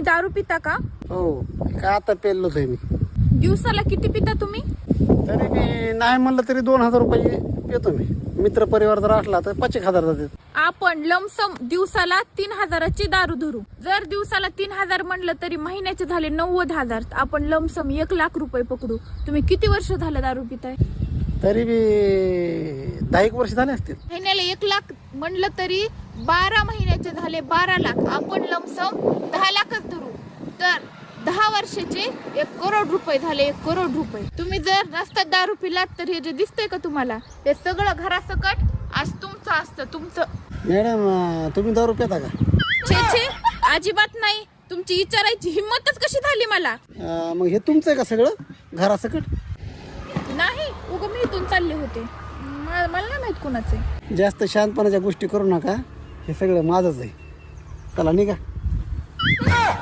तुम्ही दारू पिता का? हो, काय आता पेलोच आहे मी. दिवसाला किती पिता तुम्ही? तरी मी नाही म्हणलं तरी 2000 रुपये पितो मी. मित्र परिवार जर असला तर 5000 जातात. आपण लमसम दिवसाला 3000ची दारू धरू. जर दिवसाला 3000 म्हणलं तरी महिन्याचे झाले 90,000. आपण लमसम 1,00,000 रुपये पकडू. तुम्ही किती वर्ष झालं दारू पिताय? तरी बी 10 वर्ष झाले असतील. महिन्याला 1,00,000 म्हणलं तरी 12 महिन्याचे झाले 12 लाख. आपण लमसम 10 लाखच धरू. तर 10 वर्षाचे 1 करोड रुपये झाले. 1 करोड रुपये. तुम्ही जर रस्त्यात दारू पिलात तर हे जे दिसतंय का तुम्हाला, हे सगळं घरासकट आज तुमचं असतं. तुमचं. मॅडम तुम्ही दारू पिता का? छे छे, अजिबात नाही. तुमची विचारायची हिंमतच कशी झाली मला? मग हे तुमचं आहे का सगळं घरासकट? नाही, उगा मी इथून चालले होते. मला नाही माहित कोणाचे. जास्त शांतपणाच्या गोष्टी करू नका. हे सगळं माझंच आहे. चला निघा.